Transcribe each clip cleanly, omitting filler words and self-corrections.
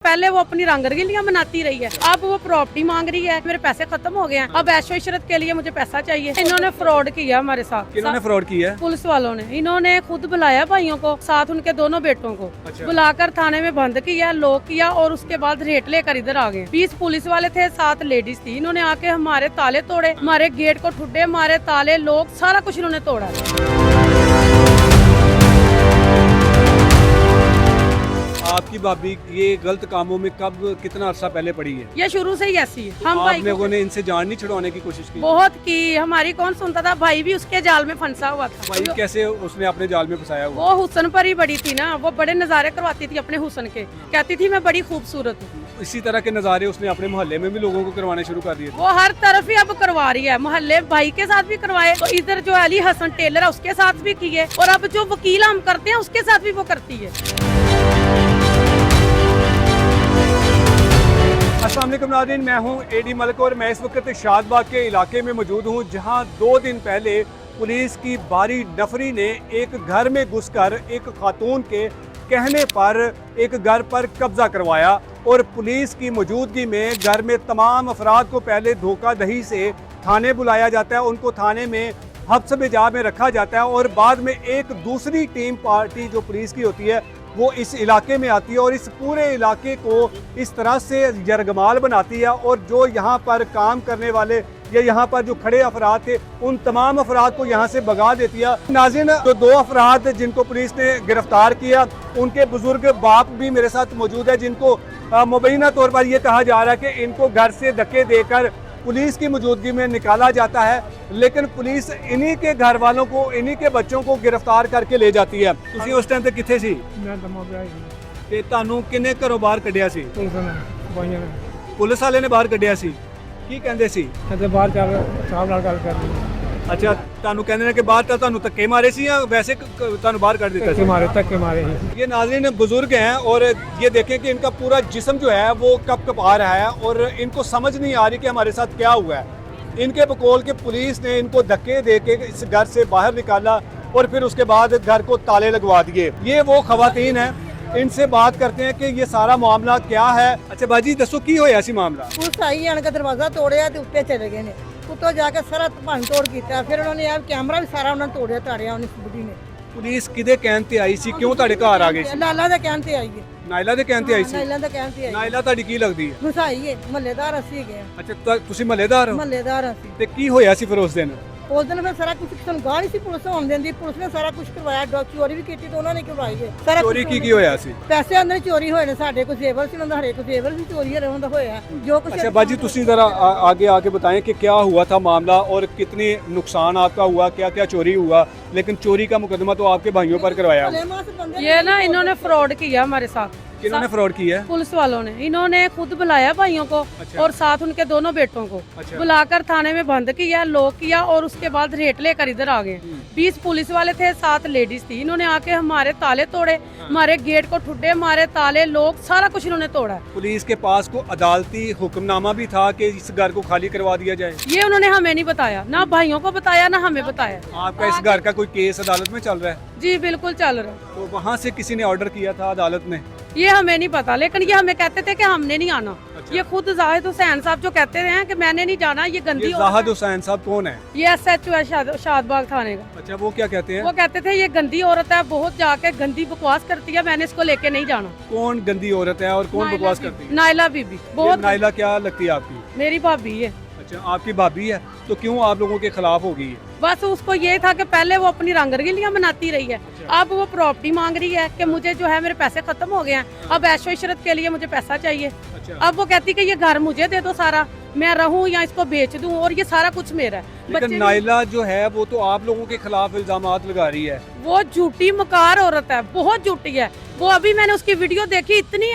पहले वो अपनी रंगरलियां मनाती रही है, अब वो प्रॉपर्टी मांग रही है, मेरे पैसे खत्म हो गए हैं, अब ऐशो इशरत के लिए मुझे पैसा चाहिए। इन्होंने फ्रॉड किया हमारे साथ। किन्होंने फ्रॉड किया? पुलिस वालों ने। इन्होंने खुद बुलाया भाइयों को, साथ उनके दोनों बेटों को बुलाकर थाने में बंद किया, लॉक किया और उसके बाद रेट लेकर इधर आ गए। 20 पुलिस वाले थे, 7 लेडीज थी। इन्होंने आके हमारे ताले तोड़े, हमारे गेट को ठुड्डे मारे, ताले लोग सारा कुछ इन्होंने तोड़ा। आपकी भाभी ये गलत कामों में कब कितना अरसा पहले पड़ी है? ये शुरू से ही ऐसी है। हम आप लोगों ने इनसे जान नहीं छुड़वाने की कोशिश की? बहुत की, हमारी कौन सुनता था। भाई भी उसके जाल में फंसा हुआ था। भाई कैसे उसने अपने जाल में फंसाया हुआ? वो हुसन पर ही बड़ी थी ना, वो बड़े नजारे करवाती थी अपने हुसन के, कहती थी मैं बड़ी खूबसूरत हूँ। इसी तरह के नज़ारे उसने अपने मोहल्ले में भी लोगों को करवाने शुरू कर दिए। वो हर तरफ ही अब करवा रही है, मोहल्ले भाई के साथ भी करवाए, तो इधर जो अली हसन टेलर है उसके साथ भी किए, और अब जो वकील हम करते हैं उसके साथ भी वो करती है। अस्सलाम वालेकुम नाज़रीन, मैं हूं एडी मलिक और मैं इस वक्त शादबाग के इलाके में मौजूद हूं, जहां 2 दिन पहले पुलिस की भारी नफरी ने एक घर में घुसकर एक खातून के कहने पर एक घर पर कब्जा करवाया और पुलिस की मौजूदगी में घर में तमाम अफराद को पहले धोखाधड़ी से थाने बुलाया जाता है, उनको थाने में हब्स बेजा में रखा जाता है और बाद में एक दूसरी टीम पार्टी जो पुलिस की होती है वो इस इलाके में आती है और इस पूरे इलाके को इस तरह से यरगमाल बनाती है, और जो यहाँ पर काम करने वाले या यहाँ पर जो खड़े अफराद थे उन तमाम अफराद को यहाँ से भगा देती है। नाज़रीन, जो 2 अफराद जिनको पुलिस ने गिरफ्तार किया, उनके बुजुर्ग बाप भी मेरे साथ मौजूद है, जिनको मुबैना तौर पर यह कहा जा रहा है कि इनको घर से धक्के देकर पुलिस की मौजूदगी में निकाला जाता है, लेकिन पुलिस इन्हीं के घर वालों को, इन्हीं के बच्चों को गिरफ्तार करके ले जाती है। तुसी उस टाइम ते किथे सी? मैं दमा पिया ते तानू किने घरों बाहर कढ़िया सी? पुलिस ने भाइयों ने पुलिस वाले ने बाहर कढ़िया सी? की कहंदे सी? कहते बाहर चल साहब नाल गल कर ली। अच्छा, तानू कहंदे ने कि बाहर ता तानू धक्के मारे सी या वैसे तानू बाहर कर दिता सी? धक्के मारे ही। ये नाज़रीन बुजुर्ग हैं और ये देखें कि इनका पूरा जिस्म जो है वो कपकपा रहा है और इनको समझ नहीं आ रही कि हमारे साथ क्या हुआ है। इनके बकौल के पुलिस ने इनको धक्के दे के इस घर से बाहर निकाला और फिर उसके बाद घर को ताले लगवा दिए। ये वो खवातीन हैं, इनसे बात करते हैं कि ये सारा मामला क्या है। अच्छा बाजी दसो की होया सी मामला? पुलिस आई आन के दरवाजा तोड़िया ते उत्ते चले गए ने, उत्तों जाके सारा भंन तोड़ किया, फिर उन्होंने यह कैमरा भी सारा उन्होंने तोड़िया ताड़िया उस बुढ़ी ने। पुलिस किदे कहन ते आई सी, क्यों ਤੁਹਾਡੇ ਘਰ ਆ ਗਈ ਸੀ? लाला दे कहन ते आई है। ਨਾਇਲਾ ਦੇ ਕਹਿਨ ਤੇ ਆਈ ਸੀ? लाला दे कहन ते आई। ਨਾਇਲਾ ਤੁਹਾਡੀ ਕੀ ਲੱਗਦੀ ਹੈ? घुसाई है, महल्लेदार ਅਸੀਂ गए, ਅੱਛਾ ਤੁਸੀਂ ਮਹੱਲੇਦਾਰ ਹੋ? महल्लेदार ਅਸੀਂ। ਤੇ ਕੀ ਹੋਇਆ ਸੀ ਫਿਰ ਉਸ ਦਿਨ? उस दिन फिर सारा कुछ ਸਾਨੂੰ ਗਾਹ ਨਹੀਂ ਸੀ ਪੁਲਿਸ ਹੋਣ ਦਿੰਦੀ, ਪੁਲਿਸ ਨੇ ਸਾਰਾ ਕੁਝ ਕਰਵਾਇਆ, ਚੋਰੀ ਵੀ ਕੀਤੀ ਤੇ ਉਹਨਾਂ ਨੇ ਕਰਵਾਈ ਹੈ ਸਾਰਾ। ਚੋਰੀ ਕੀ ਹੋਇਆ ਸੀ? ਪੈਸੇ ਅੰਦਰ ਚੋਰੀ ਹੋਏ ਨੇ, ਸਾਡੇ ਕੋਲ ਜ਼ੇਵਰ ਸੀ, ਉਹਨਾਂ ਦਾ ਹਰੇਕ ਜ਼ੇਵਰ ਵੀ ਚੋਰੀ ਹੁੰਦਾ ਹੋਇਆ जो कुछ। अच्छा बाजी तुसी जरा आगे आके बताएं कि क्या हुआ था मामला और कितने नुकसान आपका हुआ, क्या क्या चोरी हुआ, लेकिन चोरी का मुकदमा तो आपके भाइयों पर करवाया। ये ना इन्होंने फ्रॉड किया हमारे साथ। किन्होंने फ्रॉड किया? पुलिस वालों ने। इन्होंने खुद बुलाया भाइयों को और साथ उनके दोनों बेटों को बुलाकर थाने में बंद किया, लॉक किया और उसके बाद रेट लेकर इधर आ गए। 20 पुलिस वाले थे, 7 लेडीज थी। इन्होंने आके हमारे ताले तोड़े, हमारे गेट को ठुड्डे मारे, ताले लोग सारा कुछ इन्होंने तोड़ा। पुलिस के पास को अदालती हुक्मनामा भी था कि इस घर को खाली करवा दिया जाए? ये उन्होंने हमें नहीं बताया, ना भाइयों को बताया ना हमें बताया। आपका इस घर का कोई केस अदालत में चल रहा है? जी बिल्कुल चल रहा। तो वहाँ से किसी ने ऑर्डर किया था अदालत ने? ये हमें नहीं पता, लेकिन ये हमें कहते थे कि हमने नहीं आना। ये खुद जाहिद हुसैन साहब जो कहते हैं कि मैंने नहीं जाना, ये गंदी। जाहिद हुसैन साहब कौन है? ये SHO है शादबाग थाने का। अच्छा, वो क्या कहते हैं? वो कहते थे ये गंदी औरत है, बहुत जाके गंदी बकवास करती है, मैंने इसको लेके नहीं जाना। कौन गंदी औरत है और कौन बकवास करती है? नायला बीबी। बहुत। नायला क्या लगती है आपकी? मेरी भाभी है। अच्छा, आपकी भाभी है, तो क्यों आप लोगों के खिलाफ हो गई है? बस उसको ये था कि पहले वो अपनी रंगरलियां मनाती रही है, अब वो प्रॉपर्टी मांग रही है कि मुझे जो है मेरे पैसे खत्म हो गए हैं, अब ऐशो इशरत के लिए मुझे पैसा चाहिए। अब वो कहती कि ये घर मुझे दे दो सारा, मैं रहूं या इसको बेच दूं और ये सारा कुछ मेरा है। लेकिन नायला जो है वो तो आप लोगों के खिलाफ इल्जामात लगा रही है। वो झूठी मकार औरत है, बहुत झूठी है वो। अभी मैंने उसकी वीडियो देखी, इतनी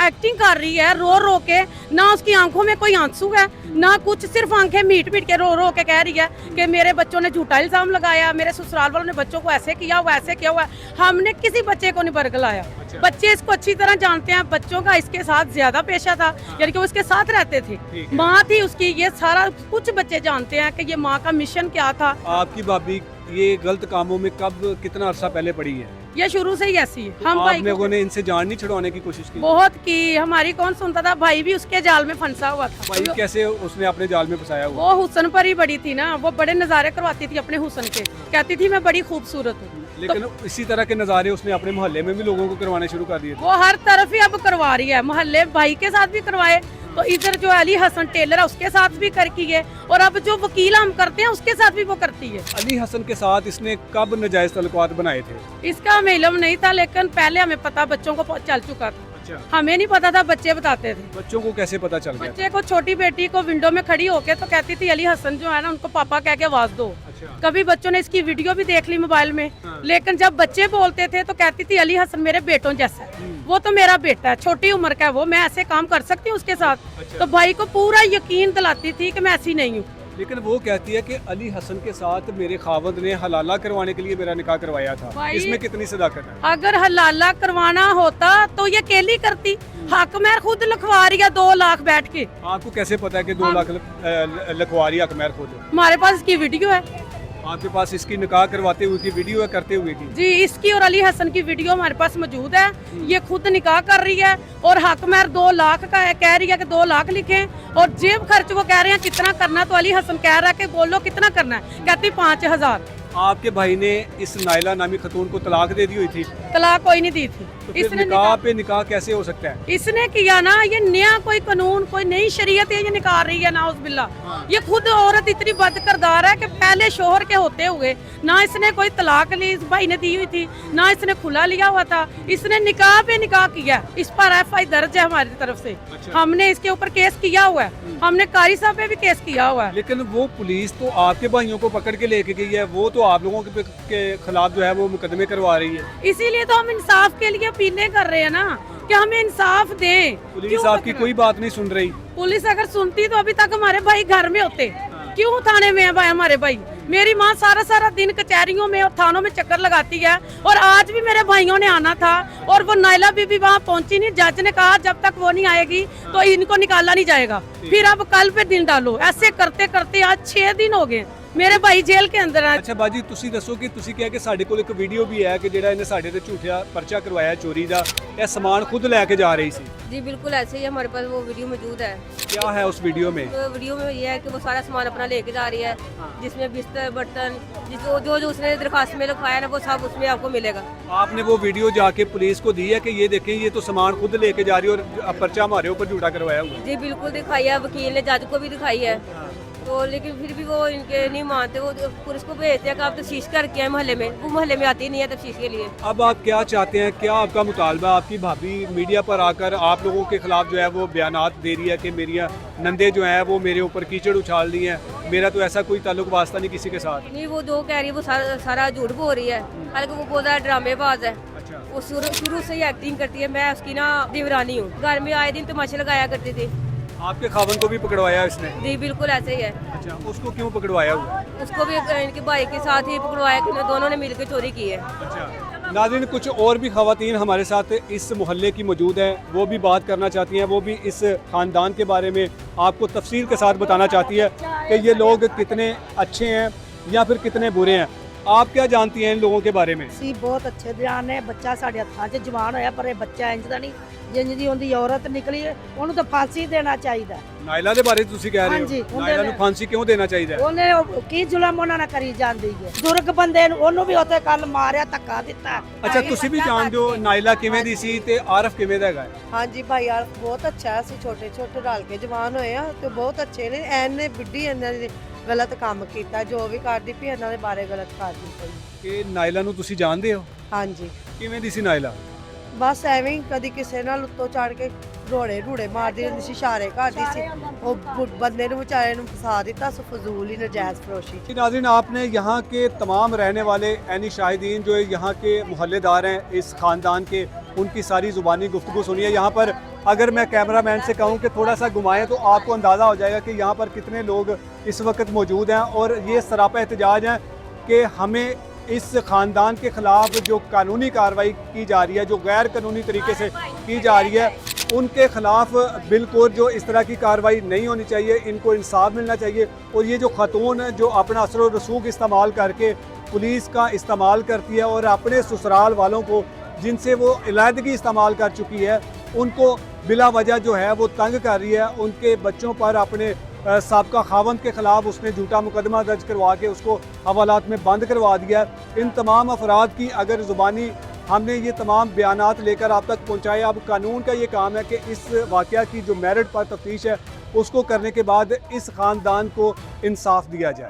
एक्टिंग कर रही है रो रो के, ना उसकी आंखों में कोई आंसू है ना कुछ, सिर्फ आंखें मीट मीट के रो रो के कह रही है कि मेरे बच्चों ने झूठा इल्जाम लगाया, मेरे ससुराल वालों ने बच्चों को ऐसे किया हुआ, ऐसे किया हुआ। हमने किसी बच्चे को नहीं बरगलाया। बच्चे इसको अच्छी तरह जानते हैं, बच्चों का इसके साथ ज्यादा पेशा था, यानी कि वो इसके साथ रहते थे, माँ थी उसकी, ये सारा कुछ बच्चे जानते हैं कि ये माँ का मिशन क्या था। आपकी भाभी ये गलत कामों में कब कितना अरसा पहले पड़ी है? ये शुरू से ही ऐसी है। हम आप भाई लोगों को ने इनसे जान नहीं छुड़वाने की कोशिश की? बहुत की, हमारी कौन सुनता था, भाई भी उसके जाल में फंसा हुआ था। भाई कैसे उसने अपने जाल में फंसाया हुआ? वो हुसन पर ही बड़ी थी ना, वो बड़े नज़ारे करवाती थी अपने हुसन के, कहती थी मैं बड़ी खूबसूरत हूँ। लेकिन इसी तरह के नज़ारे उसने अपने मोहल्ले में भी लोगों को करवाने शुरू कर दिए थे। वो हर तरफ ही अब करवा रही है, मोहल्ले भाई के साथ भी करवाए, तो इधर जो अली हसन टेलर है उसके साथ भी करती है, और अब जो वकील हम करते हैं उसके साथ भी वो करती है। अली हसन के साथ इसने कब नाजायज तल्लुकात बनाए थे? इसका हमें इल्म नहीं था, लेकिन पहले हमें पता बच्चों को चल चुका था। अच्छा, हमें नहीं पता था, बच्चे बताते थे। बच्चों को कैसे पता चल गया? बच्चे को, छोटी बेटी को विंडो में खड़ी होके तो कहती थी अली हसन जो है ना उनको पापा कह के आवाज दो। अच्छा, कभी बच्चों ने इसकी वीडियो भी देख ली मोबाइल में, हाँ। लेकिन जब बच्चे बोलते थे तो कहती थी अली हसन मेरे बेटों जैसा है, वो तो मेरा बेटा है, छोटी उम्र का है वो, मैं ऐसे काम कर सकती हूँ उसके साथ। अच्छा। तो भाई को पूरा यकीन दिलाती थी कि मैं ऐसी नहीं हूँ। लेकिन वो कहती है कि अली हसन के साथ मेरे खावंद ने हलाला करवाने के लिए मेरा निकाह करवाया था। भाई- इसमें कितनी सदाकत है? अगर हलाला करवाना होता तो ये केली करती। हक मैं खुद लिखवा रही है 2 लाख बैठ के। आपको कैसे पता है कि 2 लाख लिखवा रही है अकमैर खुद? हमारे पास इसकी वीडियो है आपके पास इसकी निकाह करवाते हुए की वीडियो है, करते हुए की? जी, इसकी और अली हसन की वीडियो हमारे पास मौजूद है। ये खुद निकाह कर रही है और हक महर 2 लाख का है, कह रही है कि 2 लाख लिखें, और जेब खर्च वो कह रहे हैं कितना करना, तो अली हसन कह रहा है कि बोलो कितना करना है, कहती 5000। आपके भाई ने इस नाइला नामी खतून को तलाक दे दी हुई थी, तलाक कोई नहीं दी थी। तो फिर इसने निकाह पे निकाह कैसे हो सकता है? इसने किया ना, ये नया कोई कानून, कोई नई शरीयत है ये निकाल रही है नाउज बिल्ला। ये खुद औरत इतनी बद करदार है कि पहले शोहर के होते हुए ना इसने कोई तलाक ली, इस भाई ने दी हुई थी, ना इसने खुला लिया हुआ था, इसने निकाह पे निकाह किया। इस पर FI दर्ज है हमारी तरफ से। अच्छा। हमने इसके ऊपर केस किया हुआ है, हमने कारी साहब पे भी केस किया हुआ है। लेकिन वो पुलिस तो आपके भाइयों को पकड़ के लेके गई है, वो तो आप लोगों के खिलाफ जो है वो मुकदमे करवा रही है। इसीलिए तो हम इंसाफ के लिए अपीलें कर रहे हैं ना कि हमें इंसाफ दें। पुलिस क्यों आपकी पकड़ा? कोई बात नहीं सुन रही। पुलिस अगर सुनती तो अभी तक हमारे भाई घर में होते। क्यों थाने में है भाई हमारे भाई? मेरी माँ सारा सारा दिन कचहरियों में और थानों में चक्कर लगाती है, और आज भी मेरे भाइयों ने आना था और वो नाइला बीबी वहाँ पहुंची नहीं। जज ने कहा जब तक वो नहीं आएगी तो इनको निकाला नहीं जाएगा। फिर अब कल पे दिन डालो, ऐसे करते करते आज 6 दिन हो गए मेरे भाई जेल के अंदर है। अच्छा बाजी, ਤੁਸੀਂ ਦੱਸੋ ਕਿ ਤੁਸੀਂ ਕਿਹਾ ਕਿ ਸਾਡੇ ਕੋਲ ਇੱਕ ਵੀਡੀਓ ਵੀ ਹੈ ਕਿ ਜਿਹੜਾ ਇਹਨੇ ਸਾਡੇ ਤੇ ਝੂਠਿਆ ਪਰਚਾ ਕਰਵਾਇਆ ਚੋਰੀ ਦਾ, ਇਹ ਸਮਾਨ खुद लेके जा रही थी। जी बिल्कुल ऐसे ही हमारे पास वो वीडियो मौजूद है। क्या है उस वीडियो में? तो वीडियो में ये है कि वो सारा सामान अपना लेके जा रही है, जिसमें बिस्तर बर्तन जिसको जो जो उसने दरखास्त में लिखवाया ना वो सब उसमें आपको मिलेगा। आपने वो वीडियो जाके पुलिस को दी है कि ये देखें ये तो सामान खुद लेके जा रही है और पर्चा हमारे ऊपर झूठा करवाया हुआ है? जी बिल्कुल दिखाई है, वकील ने जज को भी दिखाई है, तो लेकिन फिर भी वो इनके नहीं मानते। वो पुलिस को भेजते हैं कि आप तफ्तीश करके आए मोहल्ले में, वो मोहल्ले में आती नहीं है तफ्तीश के लिए। अब आप क्या चाहते हैं, क्या आपका मुतालबा? आपकी भाभी मीडिया पर आकर आप लोगों के खिलाफ जो है वो बयानात दे रही है कि मेरी नंदे जो हैं वो मेरे ऊपर कीचड़ उछाल दी हैं, मेरा तो ऐसा कोई ताल्लुक वास्ता नहीं किसी के साथ। नहीं, वो जो कह रही है वो सारा झूठ बोल रही है, हालांकि वो बहुत ज़्यादा ड्रामेबाज है। अच्छा, वो शुरू से ही एक्टिंग करती है। मैं उसकी ना देवरानी हूँ, घर में आए दिन तमाशे लगाया करती थी। आपके खावन को भी पकड़वाया इसने? जी बिल्कुल ऐसे ही है। अच्छा, उसको क्यों पकड़वाया हुआ? उसको भी इनके भाई के साथ ही पकड़वाया कि दोनों ने मिलकर चोरी की है। अच्छा नाज़रीन, कुछ और भी ख़वातीन हमारे साथ इस मोहल्ले की मौजूद हैं, वो भी बात करना चाहती हैं, वो भी इस ख़ानदान के बारे में आपको तफसील के साथ बताना चाहती है कि ये लोग कितने अच्छे हैं या फिर कितने बुरे हैं। आप क्या जानती हैं इन लोगों के बारे में? ਸੀ ਬਹੁਤ ਅੱਛੇ ਦਿਆਨ ਨੇ। ਬੱਚਾ ਸਾਡੇ ਹੱਥਾਂ 'ਚ ਜਵਾਨ ਹੋਇਆ, ਪਰ ਇਹ ਬੱਚਾ ਇੰਜ ਦਾ ਨਹੀਂ, ਜਿੰਜ ਦੀ ਉਹਦੀ ਔਰਤ ਨਿਕਲੀ ਹੈ, ਉਹਨੂੰ ਤਾਂ ਫਾਂਸੀ ਦੇਣਾ ਚਾਹੀਦਾ। ਨਾਇਲਾ ਦੇ ਬਾਰੇ ਤੁਸੀਂ ਕਹਿ ਰਹੇ ਹਾਂਜੀ, ਹੋ, ਉਹਦੇ ਨਾਇਲਾ ਨੂੰ ਨਾਲ- ਫਾਂਸੀ ਕਿਉਂ ਦੇਣਾ ਚਾਹੀਦਾ ਹੈ? ਉਹਨੇ ਕੀ ਜ਼ੁਲਮ ਉਹਨਾਂ ਨਾਲ ਕਰੀ ਜਾਂਦੀ ਹੈ। ਬਜ਼ੁਰਗ ਬੰਦੇ ਨੂੰ ਉਹਨੂੰ ਵੀ ਉੱਥੇ ਕੱਲ ਮਾਰਿਆ, ਧੱਕਾ ਦਿੱਤਾ। ਅੱਛਾ, ਤੁਸੀਂ ਵੀ ਜਾਣਦੇ ਹੋ ਨਾਇਲਾ ਕਿਵੇਂ ਦੀ ਸੀ ਤੇ ਆਰਫ ਕਿਵੇਂ ਦਾ ਹੈਗਾ? ਹਾਂਜੀ ਭਾਈ ਯਾਰ ਬਹੁਤ ਅੱਛਾ ਹੈ। ਅਸੀਂ ਛੋਟੇ ਛੋਟੇ ਰਲ ਕੇ ਜਵਾਨ ਹੋਏ ਆ ਤੇ ਬਹੁਤ ਅੱਛੇ ਨੇ। ਐਨੇ ਬਿੱਡੀ ਇਹਨਾਂ ਨੇ ਗਲਤ ਕੰਮ ਕੀਤਾ, ਜੋ ਵੀ ਕਰਦੀ ਪਈ ਇਹਨਾਂ ਦੇ ਬਾਰੇ ਗਲਤ ਕਰਦੀ ਪਈ। ਕਿ ਨਾਇਲਾ ਨੂੰ ਤੁਸੀਂ ਜਾਣਦੇ ਹੋ? ਹਾਂਜੀ, ਕਿਵੇਂ ਦੀ ਸੀ ਨਾਇਲਾ? ਬਸ ਐਵੇਂ ਹੀ ਕਦੀ ਕਿਸੇ ਨਾਲ ਉੱਤੋਂ ਚੜ ਕੇ ਰੋੜੇ ਮਾਰਦੀ ਰਹਿੰਦੀ ਸੀ, ਇਸ਼ਾਰੇ ਕਰਦੀ ਸੀ। ਉਹ ਬੰਦੇ ਨੂੰ ਵਿਚਾਰੇ ਨੂੰ ਫਸਾ ਦਿੱਤਾ, ਸੋ ਫਜ਼ੂਲ ही नजायज़ फरोशी। जी नाज़रीन, आपने यहाँ के तमाम रहने वाले ऐनी शाहिदीन जो यहाँ के मोहल्लेदार हैं इस ख़ानदान के, उनकी सारी ज़ुबानी गुफ्तगू सुनी है। यहाँ पर अगर मैं कैमरा मैन से कहूँ कि थोड़ा सा घुमाएं तो आपको अंदाज़ा हो जाएगा कि यहाँ पर कितने लोग इस वक्त मौजूद हैं, और ये सरापा एहतजाज है कि हमें इस ख़ानदान के ख़िलाफ़ जो कानूनी कार्रवाई की जा रही है, जो गैर कानूनी तरीके से की जा रही है, उनके ख़िलाफ़ बिल्कुल जो इस तरह की कार्रवाई नहीं होनी चाहिए। इनको इंसाफ मिलना चाहिए। और ये जो ख़ातून जो अपना असर व रसूख इस्तेमाल करके पुलिस का इस्तेमाल करती है और अपने ससुराल वालों को जिनसे वो इलादगी इस्तेमाल कर चुकी है उनको बिला वजह जो है वो तंग कर रही है। उनके बच्चों पर अपने साबका खावंद के ख़िलाफ़ उसने झूठा मुकदमा दर्ज करवा के उसको हवालात में बंद करवा दिया। इन तमाम अफराद की अगर ज़ुबानी हमने ये तमाम बयानात लेकर आप तक पहुँचाए। अब कानून का ये काम है कि इस वाक़या की जो मेरिट पर तफ्तीश है उसको करने के बाद इस ख़ानदान को इंसाफ दिया जाए।